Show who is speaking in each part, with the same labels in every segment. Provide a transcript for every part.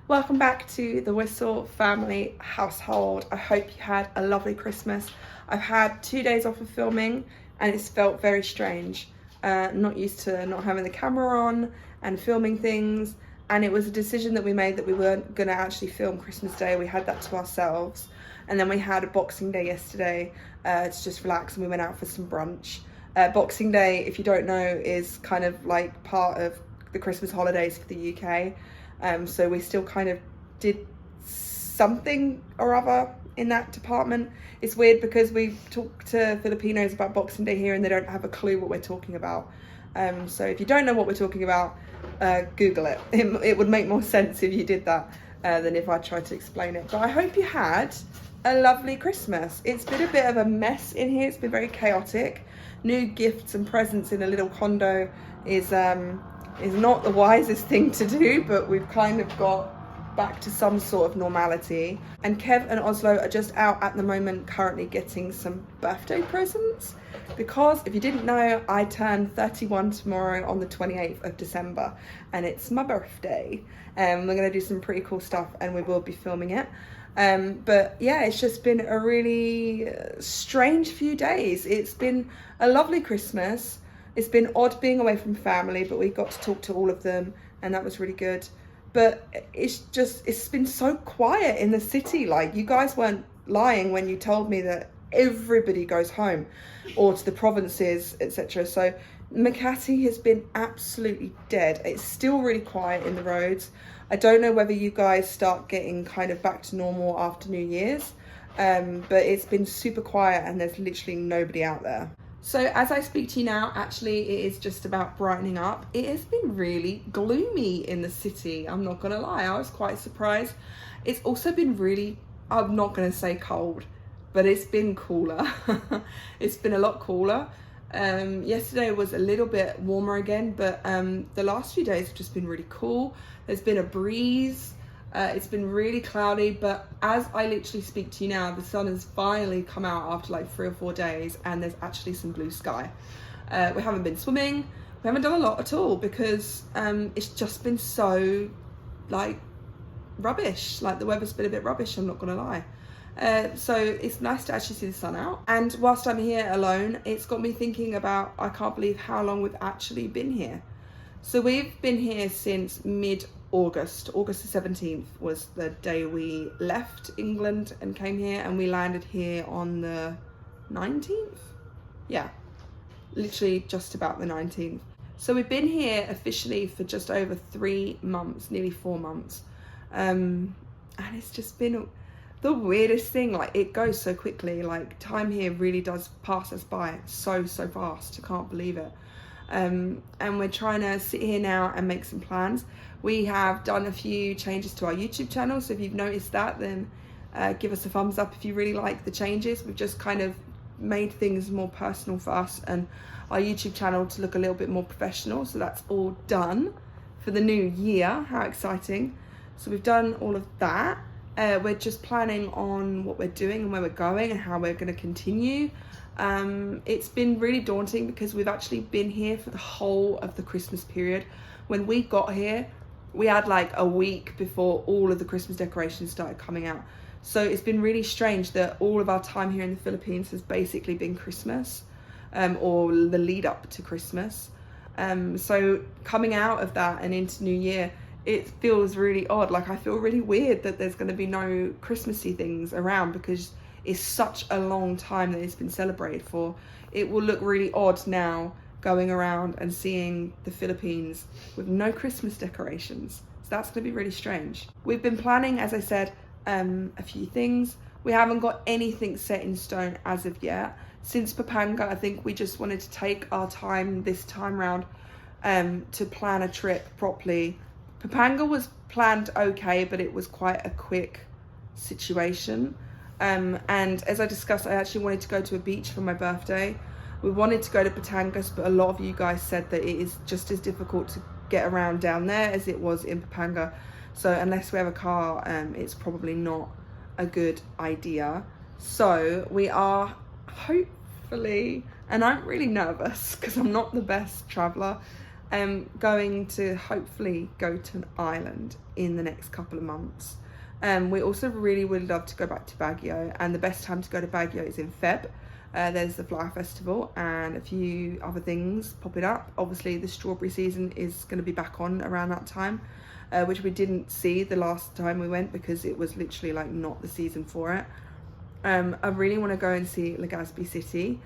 Speaker 1: Welcome back to the Wistl family household. I hope you had a lovely Christmas. I've had 2 days off of filming and it's felt very strange. Not used to not having the camera on and filming things, and it was a decision that we made that we weren't going to actually film Christmas Day. We had that to ourselves, and then we had a Boxing Day yesterday to just relax, and we went out for some brunch. Boxing Day, if you don't know, is kind of like part of the Christmas holidays for the UK. So we still kind of did something or other in that department. It's weird because we talk to Filipinos about Boxing Day here and they don't have a clue what we're talking about. So if you don't know what we're talking about, Google it. It would make more sense if you did that than if I tried to explain it. But I hope you had a lovely Christmas. It's been a bit of a mess in here. It's been very chaotic. New gifts and presents in a little condo is not the wisest thing to do, but we've kind of got back to some sort of normality. And Kev and Oslo are just out at the moment currently getting some birthday presents, because if you didn't know, I turn 31 tomorrow on the 28th of December and it's my birthday. We're going to do some pretty cool stuff and we will be filming it. But yeah, it's just been a really strange few days. It's been a lovely Christmas. It's been odd being away from family, but we got to talk to all of them and that was really good. But it's been so quiet in the city. Like, you guys weren't lying when you told me that everybody goes home or to the provinces, etc. So Makati has been absolutely dead. It's still really quiet in the roads. I don't know whether you guys start getting kind of back to normal after New Year's, but it's been super quiet and there's literally nobody out there. So as I speak to you now, actually it is just about brightening up. It has been really gloomy in the city, I'm not gonna lie. I was quite surprised. It's also been really, I'm not gonna say cold, but it's been cooler. It's been a lot cooler. Yesterday was a little bit warmer again, but the last few days have just been really cool. There's been a breeze. It's been really cloudy, but as I literally speak to you now, the sun has finally come out after like 3 or 4 days and there's actually some blue sky. We haven't been swimming, we haven't done a lot at all because it's just been so like rubbish. Like, the weather's been a bit rubbish, I'm not gonna lie. So it's nice to actually see the sun out. And whilst I'm here alone, it's got me thinking about, I can't believe how long we've actually been here. So we've been here since mid-August. August the 17th was the day we left England and came here, and we landed here on the 19th? Yeah, literally just about the 19th. So we've been here officially for just over 3 months, nearly 4 months. And it's just been the weirdest thing. Like, it goes so quickly. Like, time here really does pass us by so fast. I can't believe it. And we're trying to sit here now and make some plans. We have done a few changes to our YouTube channel, so if you've noticed that, then give us a thumbs up if you really like the changes. We've just kind of made things more personal for us and our YouTube channel to look a little bit more professional. So that's all done for the new year. How exciting. So we've done all of that. We're just planning on what we're doing and where we're going and how we're going to continue. It's been really daunting because we've actually been here for the whole of the Christmas period. When we got here, we had like a week before all of the Christmas decorations started coming out. So it's been really strange that all of our time here in the Philippines has basically been Christmas, or the lead up to Christmas. So coming out of that and into New Year, it feels really odd. Like, I feel really weird that there's going to be no Christmassy things around because it's such a long time that it's been celebrated for. It will look really odd now going around and seeing the Philippines with no Christmas decorations. So that's going to be really strange. We've been planning, as I said, a few things. We haven't got anything set in stone as of yet. Since Pampanga, I think we just wanted to take our time this time round to plan a trip properly. Pampanga was planned okay, but it was quite a quick situation. And as I discussed, I actually wanted to go to a beach for my birthday. We wanted to go to Batangas, but a lot of you guys said that it is just as difficult to get around down there as it was in Pampanga. So unless we have a car, it's probably not a good idea. So we are hopefully, and I'm really nervous because I'm not the best traveler. going to hopefully go to an island in the next couple of months. We also really would love to go back to Baguio, and the best time to go to Baguio is in Feb. There's the Flower Festival and a few other things popping up. Obviously the strawberry season is going to be back on around that time, which we didn't see the last time we went because it was literally like not the season for it. I really want to go and see Legazpi City,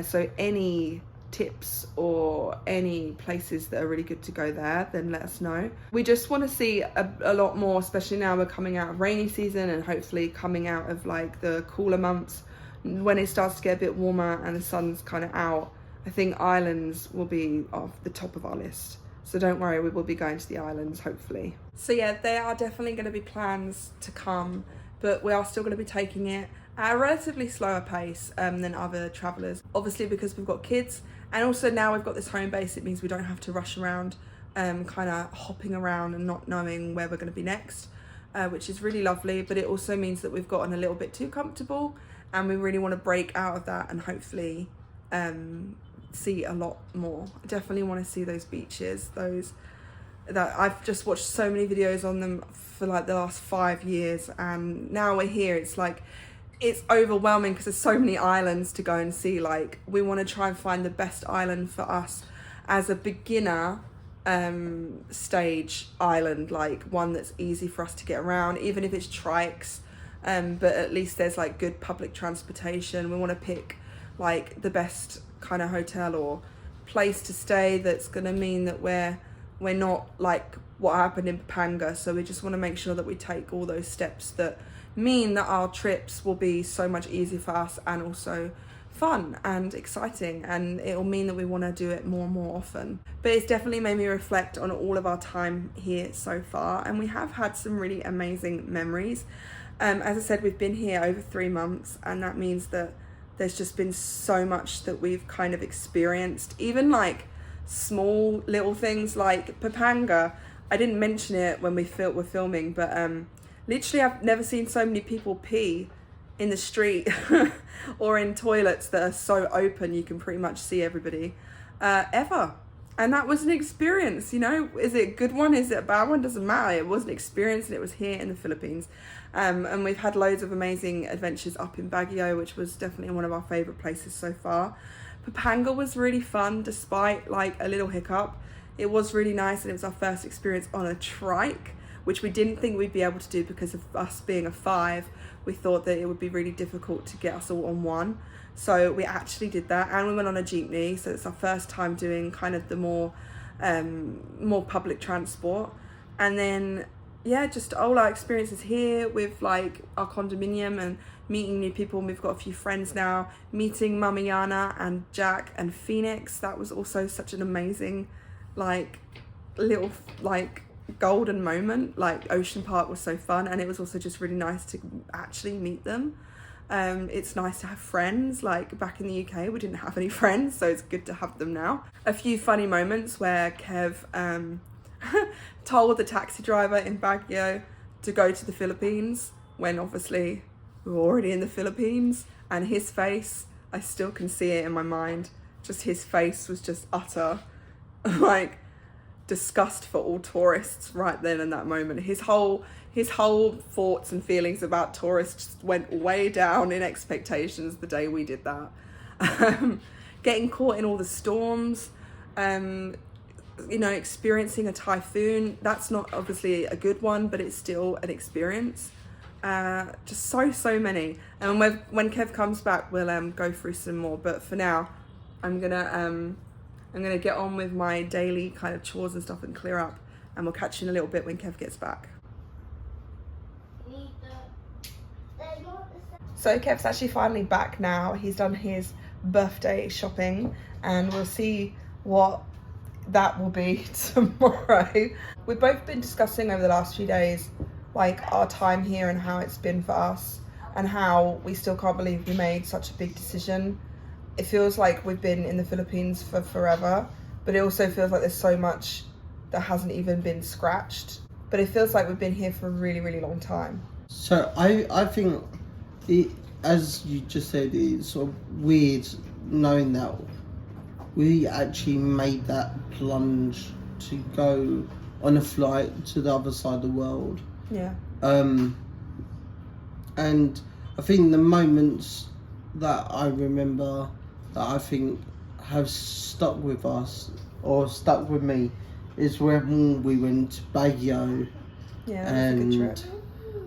Speaker 1: so any tips or any places that are really good to go there, then let us know. We just want to see a lot more, especially now we're coming out of rainy season and hopefully coming out of like the cooler months when it starts to get a bit warmer and the sun's kind of out. I think islands will be off the top of our list, so don't worry, we will be going to the islands hopefully. So yeah, there are definitely going to be plans to come, but we are still going to be taking it at a relatively slower pace than other travellers, obviously because we've got kids, and also now we've got this home base. It means we don't have to rush around, kind of hopping around and not knowing where we're going to be next, which is really lovely. But it also means that we've gotten a little bit too comfortable, and we really want to break out of that and hopefully see a lot more. I definitely want to see those beaches, those that I've just watched so many videos on them for like the last 5 years, and now we're here. It's like, it's overwhelming because there's so many islands to go and see. Like, we want to try and find the best island for us as a beginner stage island, like one that's easy for us to get around, even if it's trikes, but at least there's like good public transportation. We want to pick like the best kind of hotel or place to stay that's going to mean that we're not like what happened in Pampanga. So we just want to make sure that we take all those steps that mean that our trips will be so much easier for us and also fun and exciting, and it will mean that we want to do it more and more often. But it's definitely made me reflect on all of our time here so far, and we have had some really amazing memories. As I said, we've been here over 3 months, and that means that there's just been so much that we've kind of experienced, even like small little things like Pampanga. I didn't mention it when we were filming, but literally I've never seen so many people pee in the street or in toilets that are so open you can pretty much see everybody ever. And that was an experience, you know. Is it a good one, is it a bad one, doesn't matter. It was an experience, and it was here in the Philippines. And we've had loads of amazing adventures up in Baguio, which was definitely one of our favorite places so far. Pampanga was really fun despite like a little hiccup. It was really nice, and it was our first experience on a trike, which we didn't think we'd be able to do because of us being a 5. We thought that it would be really difficult to get us all on one. So we actually did that, and we went on a jeepney. So it's our first time doing kind of the more public transport. And then, yeah, just all our experiences here with like our condominium and meeting new people. And we've got a few friends now, meeting Mama Yana and Jack and Phoenix. That was also such an amazing, like, little, like, golden moment. Like, Ocean Park was so fun, and it was also just really nice to actually meet them. It's nice to have friends. Like, back in the UK we didn't have any friends, so it's good to have them now. A few funny moments where Kev told the taxi driver in Baguio to go to the Philippines when obviously we were already in the Philippines, and his face, I still can see it in my mind, just his face was just utter like disgust for all tourists right then in that moment. His whole thoughts and feelings about tourists went way down in expectations the day we did that. Getting caught in all the storms, you know, experiencing a typhoon, that's not obviously a good one, but it's still an experience. Just so many, and when Kev comes back we'll go through some more, but for now I'm gonna get on with my daily kind of chores and stuff and clear up, and we'll catch you in a little bit when Kev gets back. So Kev's actually finally back now. He's done his birthday shopping, and we'll see what that will be tomorrow. We've both been discussing over the last few days like our time here and how it's been for us, and how we still can't believe we made such a big decision. It feels like we've been in the Philippines for forever, but it also feels like there's so much that hasn't even been scratched. But it feels like we've been here for a really, really long time.
Speaker 2: So I think, as you just said, it's sort of weird knowing that we actually made that plunge to go on a flight to the other side of the world.
Speaker 1: Yeah.
Speaker 2: And I think the moments that I remember that I think have stuck with us or stuck with me is when we went to Baguio.
Speaker 1: Yeah, that was a good trip.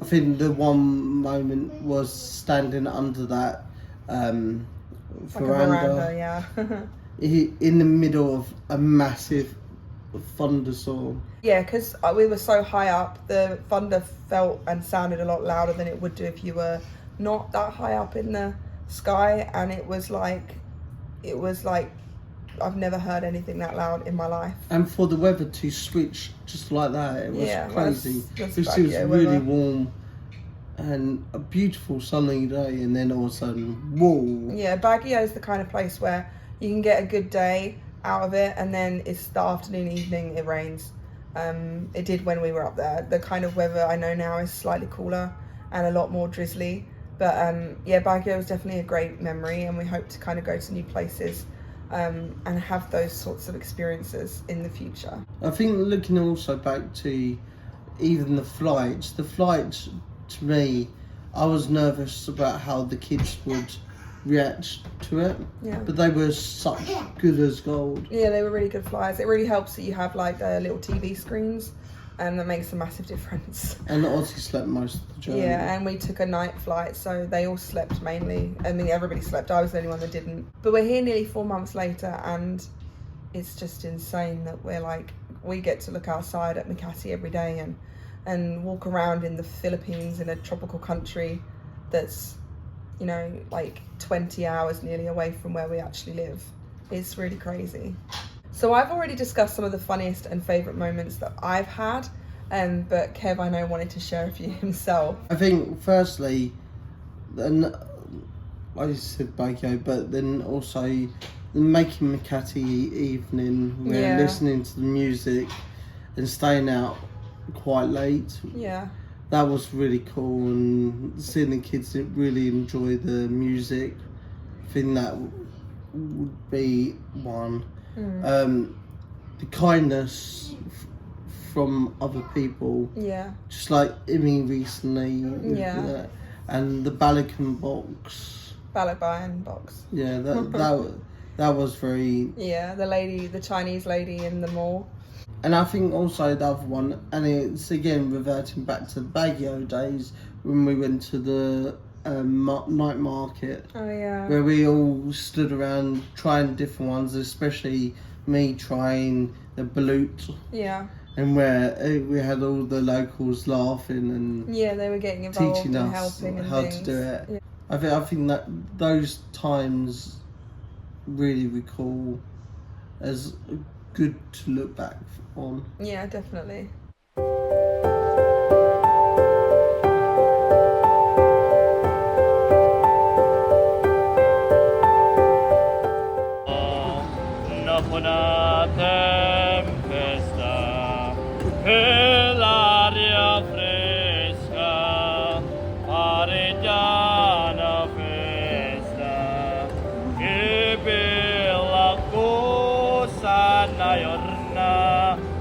Speaker 2: I think the one moment was standing under that
Speaker 1: Like
Speaker 2: veranda,
Speaker 1: yeah.
Speaker 2: in the middle of a massive thunderstorm.
Speaker 1: Yeah, because we were so high up, the thunder felt and sounded a lot louder than it would do if you were not that high up in the sky, and it was like I've never heard anything that loud in my life.
Speaker 2: And for the weather to switch just like that, it was crazy.
Speaker 1: That's
Speaker 2: It was really warm and a beautiful sunny day, and then all of a sudden, whoa.
Speaker 1: Yeah, Baguio is the kind of place where you can get a good day out of it, and then it's the afternoon, evening, it rains. It did when we were up there. The kind of weather I know now is slightly cooler and a lot more drizzly. But yeah, Baguio was definitely a great memory, and we hope to kind of go to new places and have those sorts of experiences in the future.
Speaker 2: I think looking also back to even the flights to me, I was nervous about how the kids would react to it.
Speaker 1: Yeah.
Speaker 2: But they were such good as gold.
Speaker 1: Yeah, they were really good flights. It really helps that you have like little TV screens, and that makes a massive difference.
Speaker 2: And Ozzy slept most of the journey.
Speaker 1: Yeah, and we took a night flight, so they all slept mainly. I mean, everybody slept. I was the only one that didn't. But we're here nearly 4 months later, and it's just insane that we get to look outside at Makati every day and walk around in the Philippines, in a tropical country that's, you know, like 20 hours nearly away from where we actually live. It's really crazy. So I've already discussed some of the funniest and favourite moments that I've had, but Kev, I know, wanted to share a few himself.
Speaker 2: I think firstly, and I said Baguio, but then also the making Makati evening, where listening to the music and staying out quite late.
Speaker 1: Yeah.
Speaker 2: That was really cool, and seeing the kids really enjoy the music. I think that would be one. The kindness from other people.
Speaker 1: Yeah.
Speaker 2: Just like Imi recently.
Speaker 1: Yeah.
Speaker 2: And the Balakan box.
Speaker 1: Balaban box.
Speaker 2: Yeah, that was very.
Speaker 1: Yeah, the Chinese lady in the mall.
Speaker 2: And I think also the other one, and it's again reverting back to the Baguio days when we went to the night market.
Speaker 1: Oh yeah.
Speaker 2: Where we all stood around trying different ones, especially me trying the balut.
Speaker 1: Yeah.
Speaker 2: And where we had all the locals laughing and
Speaker 1: they were getting involved
Speaker 2: teaching
Speaker 1: and
Speaker 2: us
Speaker 1: helping and
Speaker 2: how
Speaker 1: things.
Speaker 2: to do it.
Speaker 1: Yeah.
Speaker 2: I think that those times really recall as good to look back on.
Speaker 1: Yeah, definitely.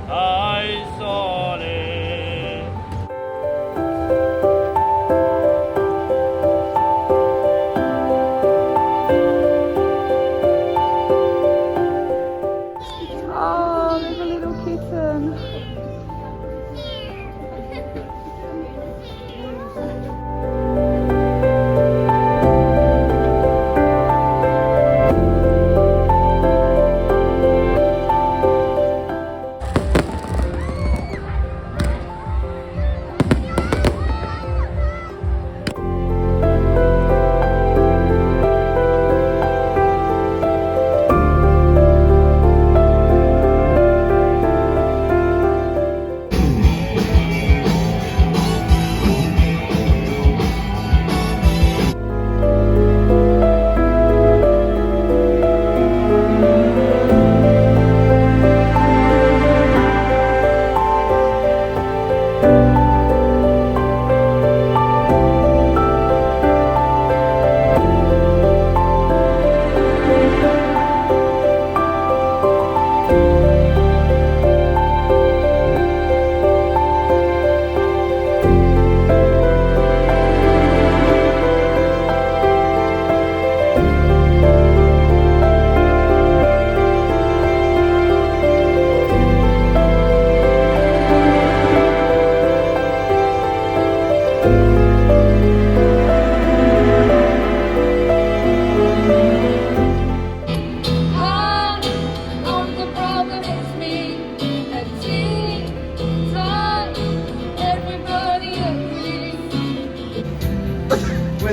Speaker 3: Ay sole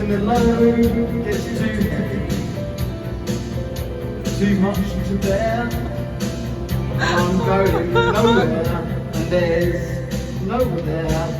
Speaker 3: when the load gets too heavy, too much to bear, and I'm going nowhere, and there's no one there.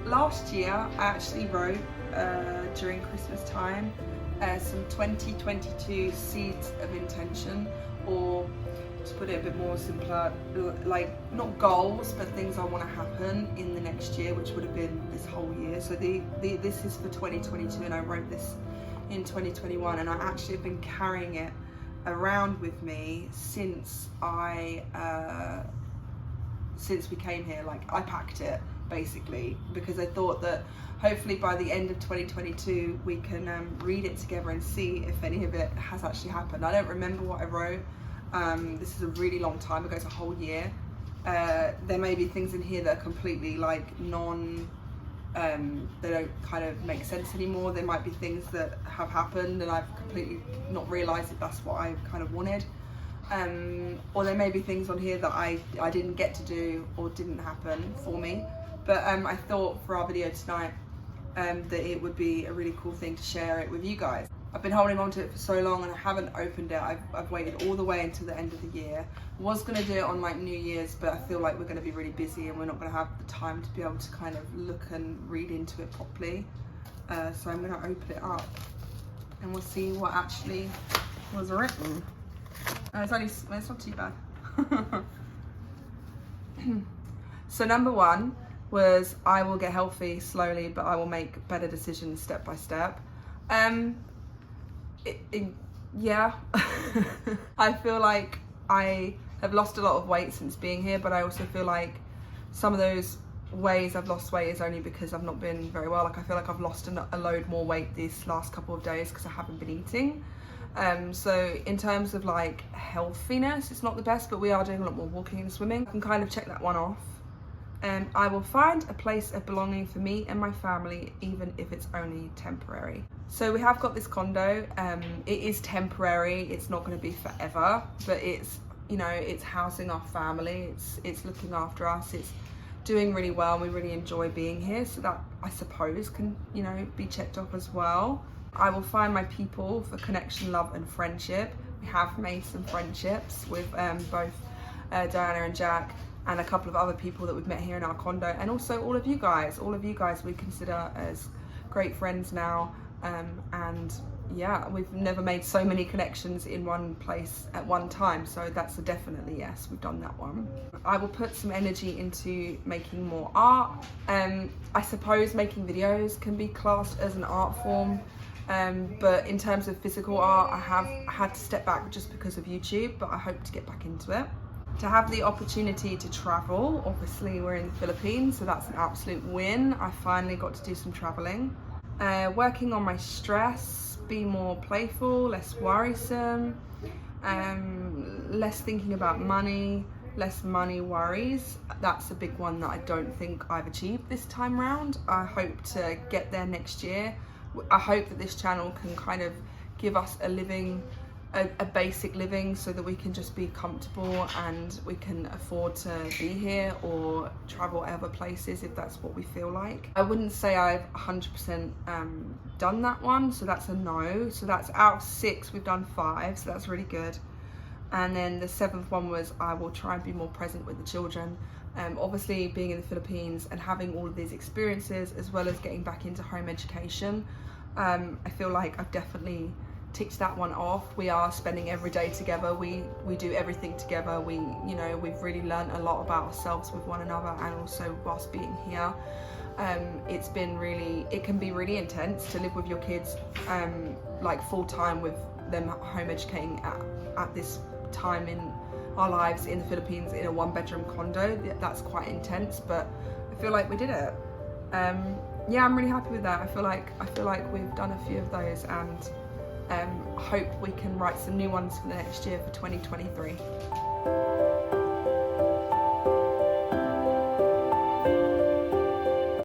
Speaker 1: Last year I actually wrote during Christmas time some 2022 seeds of intention, or to put it a bit more simpler, like not goals but things I want to happen in the next year, which would have been this whole year. So this is for 2022 and I wrote this in 2021, and I actually have been carrying it around with me since since we came here. Like I packed it basically because I thought that hopefully by the end of 2022 we can read it together and see if any of it has actually happened. I don't remember what I wrote. This is a really long time ago, it's a whole year. There may be things in here that are completely like they don't kind of make sense anymore. There might be things that have happened and I've completely not realised that that's what I kind of wanted. Or there may be things on here that I didn't get to do or didn't happen for me. But I thought for our video tonight that it would be a really cool thing to share it with you guys. I've been holding on to it for so long and I haven't opened it. I've waited all the way until the end of the year. Was going to do it on like New Year's, but I feel like we're going to be really busy and we're not going to have the time to be able to kind of look and read into it properly. So I'm going to open it up and we'll see what actually was written. It's not too bad. So number one was, I will get healthy slowly, but I will make better decisions step by step. Yeah, I feel like I have lost a lot of weight since being here, but I also feel like some of those ways I've lost weight is only because I've not been very well. Like I feel like I've lost a load more weight these last couple of days because I haven't been eating. So in terms of like healthiness, it's not the best, but we are doing a lot more walking and swimming. I can kind of check that one off. I will find a place of belonging for me and my family, even if it's only temporary. So we have got this condo. It is temporary. It's not going to be forever, but it's, you know, it's housing our family. It's looking after us. It's doing really well. And we really enjoy being here. So that, I suppose, can, you know, be checked off as well. I will find my people for connection, love and friendship. We have made some friendships with both Diana and Jack, and a couple of other people that we've met here in our condo, and also all of you guys we consider as great friends now, and yeah, we've never made so many connections in one place at one time, so that's a definitely yes, we've done that one. I will put some energy into making more art. I suppose making videos can be classed as an art form, but in terms of physical art, I have had to step back just because of YouTube, but I hope to get back into it. To have the opportunity to travel, obviously we're in the Philippines, so that's an absolute win. I finally got to do some traveling. Working on my stress, be more playful, less worrisome, less thinking about money, less money worries. That's a big one that I don't think I've achieved this time round. I hope to get there next year. I hope that this channel can kind of give us a basic living so that we can just be comfortable and we can afford to be here or travel other places if that's what we feel like. I wouldn't say I've 100% done that one, so that's a no. So that's out of 6, we've done 5, so that's really good. And then the 7th one was I will try and be more present with the children. Obviously being in the Philippines and having all of these experiences as well as getting back into home education, I feel like I've definitely ticked that one off. We are spending every day together, we do everything together, we've really learned a lot about ourselves with one another, and also whilst being here. It can be really intense to live with your kids like full time with them home educating at this time in our lives in the Philippines in a 1-bedroom condo. That's quite intense, but I feel like we did it. Yeah, I'm really happy with that. I feel like we've done a few of those, and hope we can write some new ones for the next year for 2023.